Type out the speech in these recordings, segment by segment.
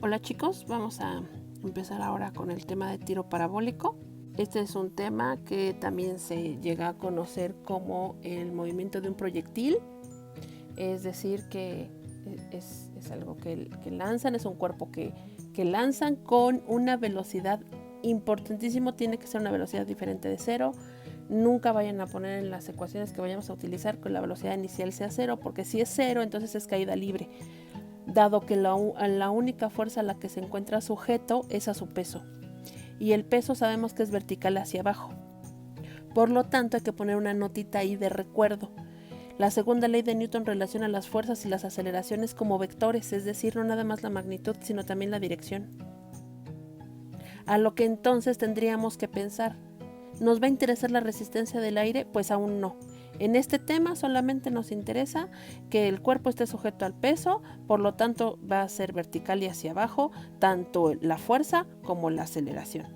Hola chicos, vamos a empezar ahora con el tema de tiro parabólico. Este es un tema que también se llega a conocer como el movimiento de un proyectil, es decir, que es algo que lanzan, es un cuerpo que lanzan con una velocidad importantísimo, tiene que ser una velocidad diferente de cero. Nunca vayan a poner en las ecuaciones que vayamos a utilizar que la velocidad inicial sea cero, porque si es cero, entonces es caída libre, dado que la única fuerza a la que se encuentra sujeto es a su peso. Y el peso sabemos que es vertical hacia abajo. Por lo tanto, hay que poner una notita ahí de recuerdo. La segunda ley de Newton relaciona las fuerzas y las aceleraciones como vectores, es decir, no nada más la magnitud, sino también la dirección. A lo que entonces tendríamos que pensar, ¿nos va a interesar la resistencia del aire? Pues aún no. En este tema solamente nos interesa que el cuerpo esté sujeto al peso, por lo tanto va a ser vertical y hacia abajo, tanto la fuerza como la aceleración.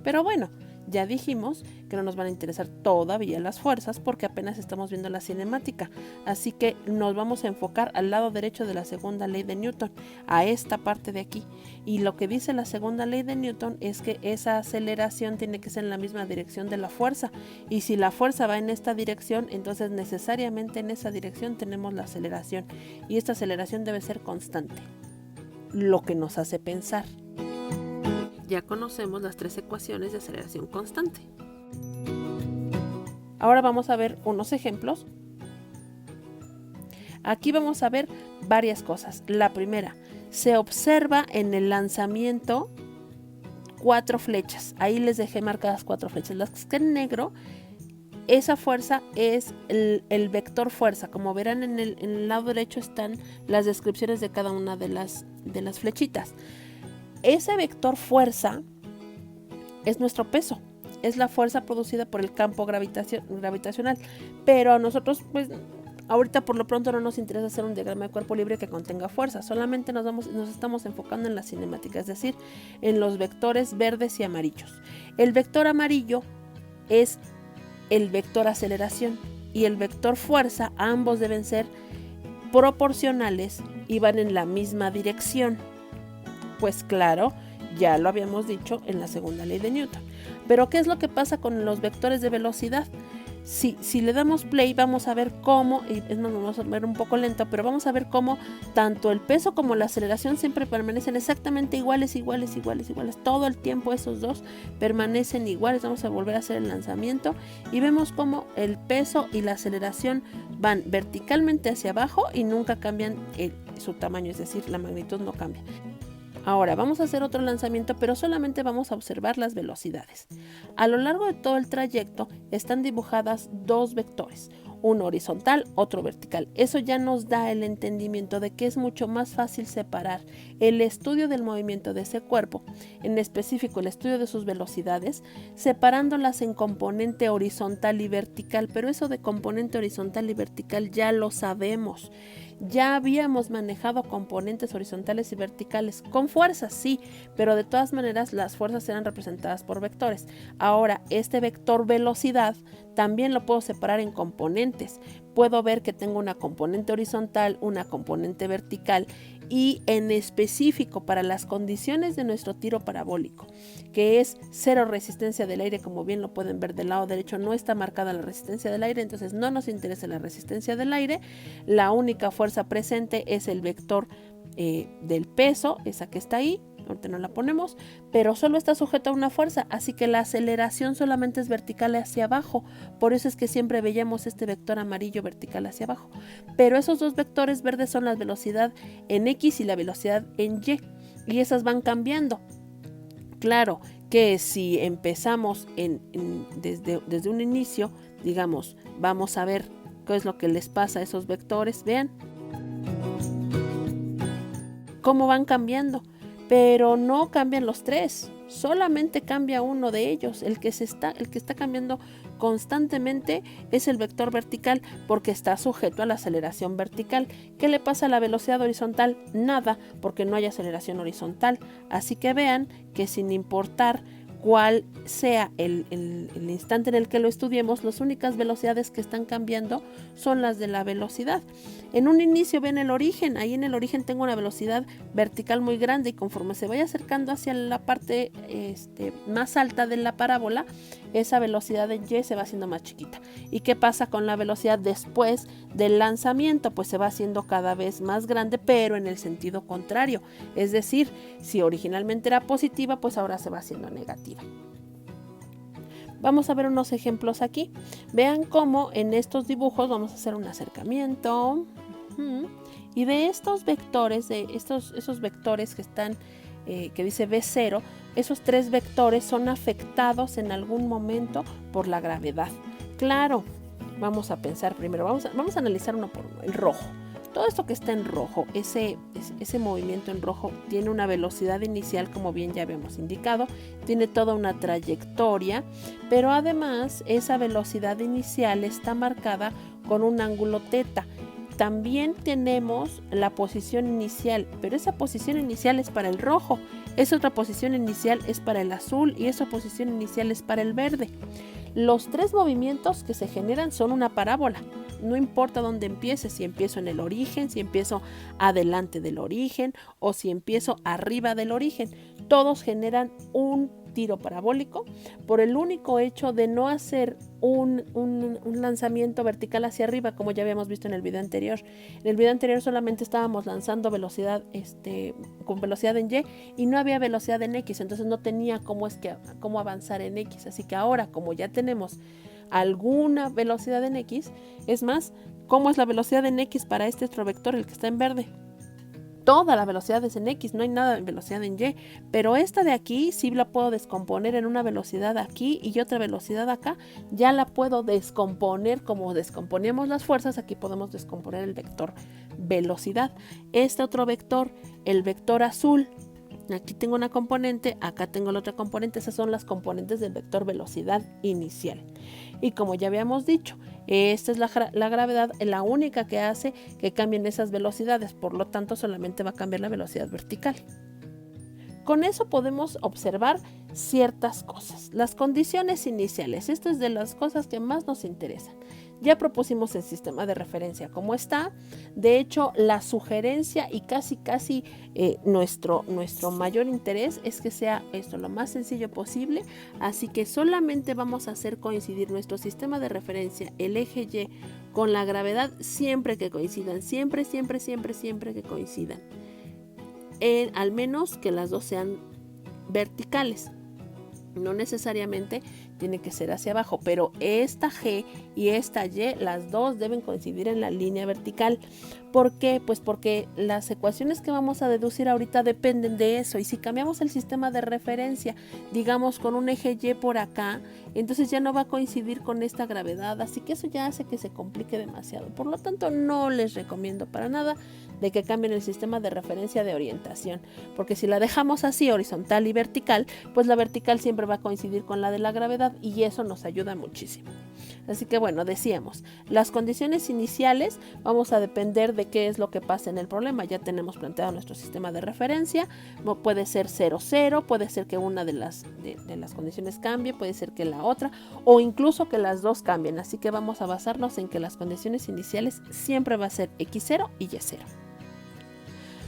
Pero bueno, ya dijimos que no nos van a interesar todavía las fuerzas porque apenas estamos viendo la cinemática, así que nos vamos a enfocar al lado derecho de la segunda ley de Newton, a esta parte de aquí. Y lo que dice la segunda ley de Newton es que esa aceleración tiene que ser en la misma dirección de la fuerza, y si la fuerza va en esta dirección, entonces necesariamente en esa dirección tenemos la aceleración, y esta aceleración debe ser constante, lo que nos hace pensar. Ya conocemos las tres ecuaciones de aceleración constante. Ahora vamos a ver unos ejemplos. Aquí vamos a ver varias cosas. La primera, se observa en el lanzamiento 4 flechas. Ahí les dejé marcadas 4 flechas. Las que están en negro, esa fuerza es el vector fuerza. Como verán, en el lado derecho están las descripciones de cada una de las flechitas. Ese vector fuerza es nuestro peso, es la fuerza producida por el campo gravitacional, pero a nosotros, pues, ahorita por lo pronto no nos interesa hacer un diagrama de cuerpo libre que contenga fuerza, solamente nos estamos enfocando en la cinemática, es decir, en los vectores verdes y amarillos. El vector amarillo es el vector aceleración y el vector fuerza, ambos deben ser proporcionales y van en la misma dirección. Pues claro, ya lo habíamos dicho en la segunda ley de Newton. Pero ¿qué es lo que pasa con los vectores de velocidad? Si le damos play, vamos a ver cómo, y es más, vamos a ver un poco lento, pero vamos a ver cómo tanto el peso como la aceleración siempre permanecen exactamente iguales. Todo el tiempo esos dos permanecen iguales. Vamos a volver a hacer el lanzamiento y vemos cómo el peso y la aceleración van verticalmente hacia abajo y nunca cambian su tamaño, es decir, la magnitud no cambia. Ahora vamos a hacer otro lanzamiento, pero solamente vamos a observar las velocidades. A lo largo de todo el trayecto están dibujadas 2 vectores, uno horizontal, otro vertical. Eso ya nos da el entendimiento de que es mucho más fácil separar el estudio del movimiento de ese cuerpo, en específico el estudio de sus velocidades, separándolas en componente horizontal y vertical. Pero eso de componente horizontal y vertical ya lo sabemos. Ya habíamos manejado componentes horizontales y verticales con fuerzas, sí, pero de todas maneras las fuerzas eran representadas por vectores. Ahora, este vector velocidad también lo puedo separar en componentes. Puedo ver que tengo una componente horizontal, una componente vertical, y en específico para las condiciones de nuestro tiro parabólico, que es cero resistencia del aire, como bien lo pueden ver del lado derecho, no está marcada la resistencia del aire, entonces no nos interesa la resistencia del aire. La única fuerza presente es el vector del peso, esa que está ahí. Ahorita no la ponemos, pero solo está sujeta a una fuerza, así que la aceleración solamente es vertical hacia abajo. Por eso es que siempre veíamos este vector amarillo vertical hacia abajo. Pero esos dos vectores verdes son la velocidad en X y la velocidad en Y esas van cambiando. Claro que si empezamos desde un inicio, digamos, vamos a ver qué es lo que les pasa a esos vectores. Vean cómo van cambiando. Pero no cambian los tres, solamente cambia uno de ellos. El que está cambiando constantemente es el vector vertical, porque está sujeto a la aceleración vertical. ¿Qué le pasa a la velocidad horizontal? Nada, porque no hay aceleración horizontal. Así que vean que sin importar cuál sea el instante en el que lo estudiemos, las únicas velocidades que están cambiando son las de la velocidad. En un inicio ven el origen, ahí en el origen tengo una velocidad vertical muy grande y conforme se vaya acercando hacia la parte más alta de la parábola, esa velocidad en Y se va haciendo más chiquita. ¿Y qué pasa con la velocidad después del lanzamiento? Pues se va haciendo cada vez más grande, pero en el sentido contrario. Es decir, si originalmente era positiva, pues ahora se va haciendo negativa. Vamos a ver unos ejemplos aquí. Vean cómo en estos dibujos vamos a hacer un acercamiento. Y de estos vectores, esos vectores que están, que dice V0, esos 3 vectores son afectados en algún momento por la gravedad. Claro, vamos a pensar primero, vamos a analizar uno por uno, el rojo. Todo esto que está en rojo, ese movimiento en rojo tiene una velocidad inicial, como bien ya habíamos indicado, tiene toda una trayectoria, pero además esa velocidad inicial está marcada con un ángulo teta. También tenemos la posición inicial, pero esa posición inicial es para el rojo, esa otra posición inicial es para el azul y esa posición inicial es para el verde. Los 3 movimientos que se generan son una parábola. No importa dónde empiece, si empiezo en el origen, si empiezo adelante del origen o si empiezo arriba del origen. Todos generan un tiro parabólico por el único hecho de no hacer un lanzamiento vertical hacia arriba, como ya habíamos visto en el video anterior. En el video anterior solamente estábamos lanzando velocidad con velocidad en Y y no había velocidad en X, entonces no tenía cómo avanzar en X. Así que ahora, como ya tenemos alguna velocidad en X, es más, ¿cómo es la velocidad en X para este otro vector, el que está en verde? Toda la velocidad es en X, no hay nada en velocidad en Y, pero esta de aquí sí la puedo descomponer en una velocidad aquí y otra velocidad acá, ya la puedo descomponer como descomponemos las fuerzas, aquí podemos descomponer el vector velocidad. Este otro vector, el vector azul, aquí tengo una componente, acá tengo la otra componente, esas son las componentes del vector velocidad inicial. Y como ya habíamos dicho, esta es la gravedad, la única que hace que cambien esas velocidades, por lo tanto solamente va a cambiar la velocidad vertical. Con eso podemos observar ciertas cosas. Las condiciones iniciales, esto es de las cosas que más nos interesan. Ya propusimos el sistema de referencia como está. De hecho, la sugerencia y casi nuestro mayor interés es que sea esto lo más sencillo posible. Así que solamente vamos a hacer coincidir nuestro sistema de referencia, el eje Y, con la gravedad siempre que coincidan. Siempre que coincidan. Al menos que las dos sean verticales. No necesariamente tiene que ser hacia abajo, pero esta G y esta Y, las dos deben coincidir en la línea vertical. ¿Por qué? Pues porque las ecuaciones que vamos a deducir ahorita dependen de eso. Y si cambiamos el sistema de referencia, digamos con un eje Y por acá, entonces ya no va a coincidir con esta gravedad, así que eso ya hace que se complique demasiado. Por lo tanto, no les recomiendo para nada de que cambien el sistema de referencia de orientación, porque si la dejamos así horizontal y vertical, pues la vertical siempre va a coincidir con la de la gravedad y eso nos ayuda muchísimo. Así que bueno, decíamos, las condiciones iniciales vamos a depender de qué es lo que pasa en el problema. Ya tenemos planteado nuestro sistema de referencia, puede ser 0, 0, puede ser que una de las condiciones cambie, puede ser que la otra, o incluso que las dos cambien. Así que vamos a basarnos en que las condiciones iniciales siempre va a ser X0 y Y0.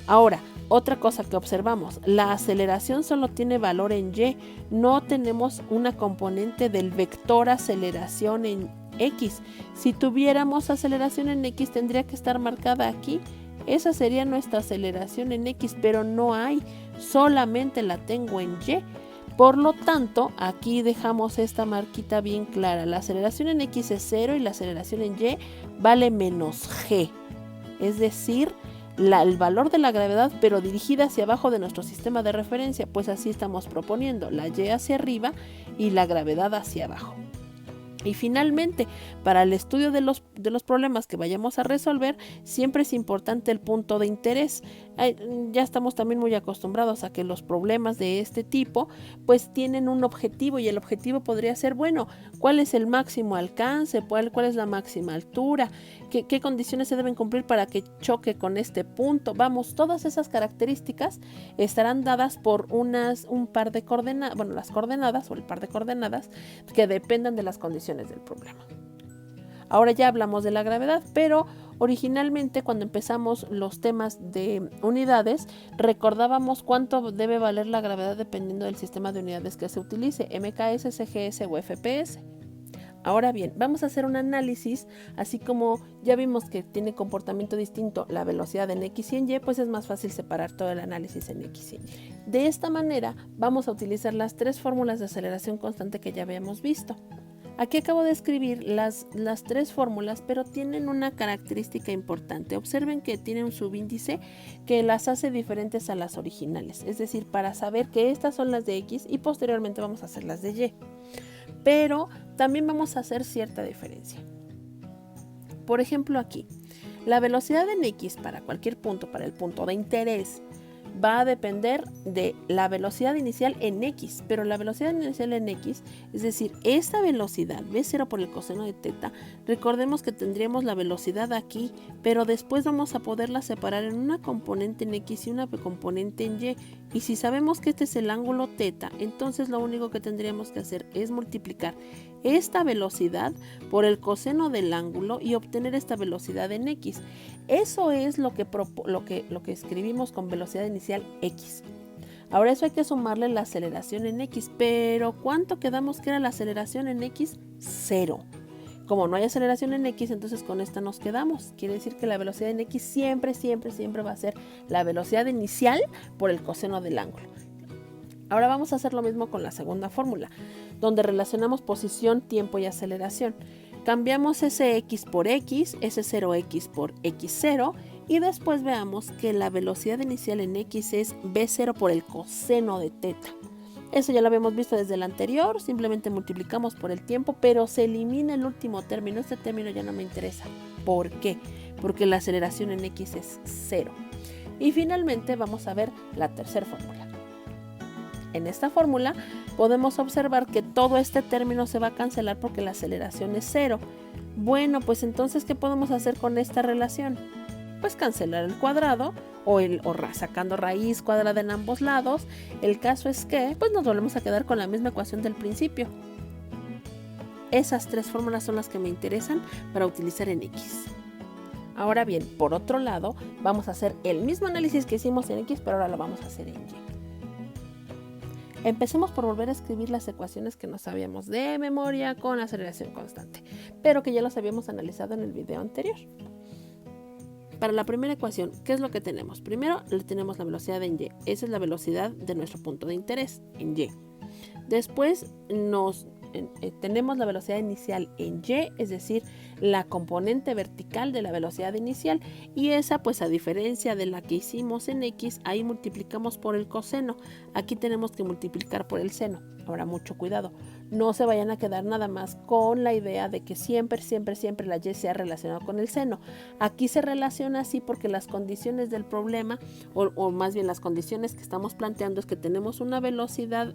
Ahora, otra cosa que observamos, la aceleración solo tiene valor en Y, no tenemos una componente del vector aceleración en X. Si tuviéramos aceleración en X tendría que estar marcada aquí, esa sería nuestra aceleración en X, pero no hay, solamente la tengo en Y. Por lo tanto, aquí dejamos esta marquita bien clara, la aceleración en X es 0 y la aceleración en Y vale menos G, es decir, el valor de la gravedad, pero dirigida hacia abajo de nuestro sistema de referencia, pues así estamos proponiendo la Y hacia arriba y la gravedad hacia abajo. Y finalmente, para el estudio de los problemas que vayamos a resolver, siempre es importante el punto de interés. Ya estamos también muy acostumbrados a que los problemas de este tipo pues tienen un objetivo, y el objetivo podría ser, bueno, ¿cuál es el máximo alcance? ¿Cuál es la máxima altura? ¿Qué condiciones se deben cumplir para que choque con este punto? Vamos, todas esas características estarán dadas por un par de coordenadas, bueno, las coordenadas o el par de coordenadas que dependan de las condiciones del problema. Ahora ya hablamos de la gravedad, pero originalmente cuando empezamos los temas de unidades, recordábamos cuánto debe valer la gravedad dependiendo del sistema de unidades que se utilice, MKS, CGS o FPS. Ahora bien, vamos a hacer un análisis, así como ya vimos que tiene comportamiento distinto la velocidad en X y en Y, pues es más fácil separar todo el análisis en X y en Y. De esta manera vamos a utilizar las tres fórmulas de aceleración constante que ya habíamos visto. Aquí acabo de escribir las tres fórmulas, pero tienen una característica importante. Observen que tiene un subíndice que las hace diferentes a las originales. Es decir, para saber que estas son las de X y posteriormente vamos a hacer las de Y. Pero también vamos a hacer cierta diferencia. Por ejemplo, aquí, la velocidad en X para cualquier punto, para el punto de interés, va a depender de la velocidad inicial en X, pero la velocidad inicial en X, es decir, esta velocidad V0 por el coseno de teta, recordemos que tendríamos la velocidad aquí, pero después vamos a poderla separar en una componente en X y una componente en Y, y si sabemos que este es el ángulo teta, entonces lo único que tendríamos que hacer es multiplicar esta velocidad por el coseno del ángulo y obtener esta velocidad en X. Eso es lo que escribimos con velocidad inicial X. Ahora eso hay que sumarle la aceleración en X, pero ¿cuánto quedamos que era la aceleración en X? 0. Como no hay aceleración en X, entonces con esta nos quedamos. Quiere decir que la velocidad en X siempre va a ser la velocidad inicial por el coseno del ángulo. Ahora vamos a hacer lo mismo con la segunda fórmula, donde relacionamos posición, tiempo y aceleración. Cambiamos ese X por X, ese 0X por X0, y después veamos que la velocidad inicial en X es V0 por el coseno de teta. Eso ya lo habíamos visto desde el anterior, simplemente multiplicamos por el tiempo, pero se elimina el último término. Este término ya no me interesa. ¿Por qué? Porque la aceleración en X es 0. Y finalmente vamos a ver la tercera fórmula. En esta fórmula podemos observar que todo este término se va a cancelar porque la aceleración es 0. Bueno, pues entonces, ¿qué podemos hacer con esta relación? Pues cancelar el cuadrado o sacando raíz cuadrada en ambos lados. El caso es que pues nos volvemos a quedar con la misma ecuación del principio. Esas tres fórmulas son las que me interesan para utilizar en X. Ahora bien, por otro lado, vamos a hacer el mismo análisis que hicimos en X, pero ahora lo vamos a hacer en Y. Empecemos por volver a escribir las ecuaciones que nos sabíamos de memoria con aceleración constante, pero que ya los habíamos analizado en el video anterior. Para la primera ecuación, ¿qué es lo que tenemos? Primero tenemos la velocidad en Y. Esa es la velocidad de nuestro punto de interés en Y. Después tenemos la velocidad inicial en Y, es decir, la componente vertical de la velocidad inicial, y esa, pues a diferencia de la que hicimos en X, ahí multiplicamos por el coseno. Aquí tenemos que multiplicar por el seno. Ahora, mucho cuidado, no se vayan a quedar nada más con la idea de que siempre la Y sea relacionada con el seno. Aquí se relaciona así porque las condiciones del problema, o más bien las condiciones que estamos planteando, es que tenemos una velocidad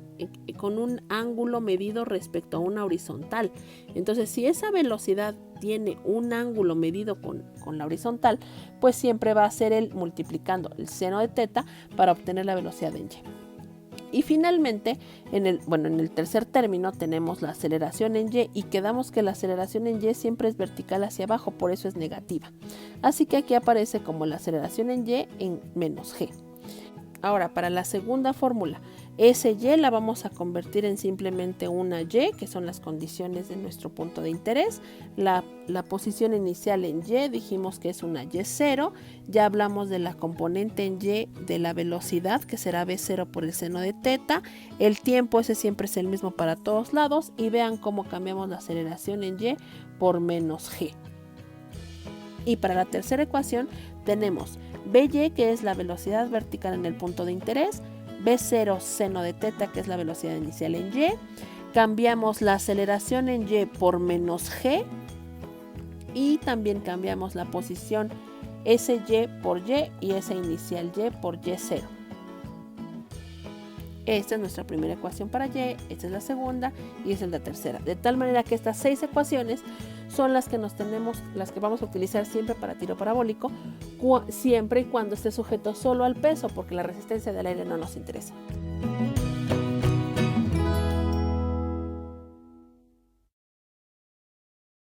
con un ángulo medido respecto a una horizontal. Entonces, si esa velocidad tiene un ángulo medido con la horizontal, pues siempre va a ser el multiplicando el seno de teta para obtener la velocidad en Y. Y finalmente, en el tercer término tenemos la aceleración en Y, y quedamos que la aceleración en Y siempre es vertical hacia abajo, por eso es negativa. Así que aquí aparece como la aceleración en Y en menos G. Ahora, para la segunda fórmula, ese Y la vamos a convertir en simplemente una Y, que son las condiciones de nuestro punto de interés. La posición inicial en Y dijimos que es una Y0. Ya hablamos de la componente en Y de la velocidad, que será V0 por el seno de teta. El tiempo, ese siempre es el mismo para todos lados. Y vean cómo cambiamos la aceleración en Y por menos G. Y para la tercera ecuación tenemos Vy, que es la velocidad vertical en el punto de interés, V0 seno de teta, que es la velocidad inicial en Y. Cambiamos la aceleración en Y por menos G, y también cambiamos la posición SY por Y y esa inicial Y por Y0. Esta es nuestra primera ecuación para Y, esta es la segunda y esta es la tercera. De tal manera que estas 6 ecuaciones son las que las que vamos a utilizar siempre para tiro parabólico, siempre y cuando esté sujeto solo al peso, porque la resistencia del aire no nos interesa.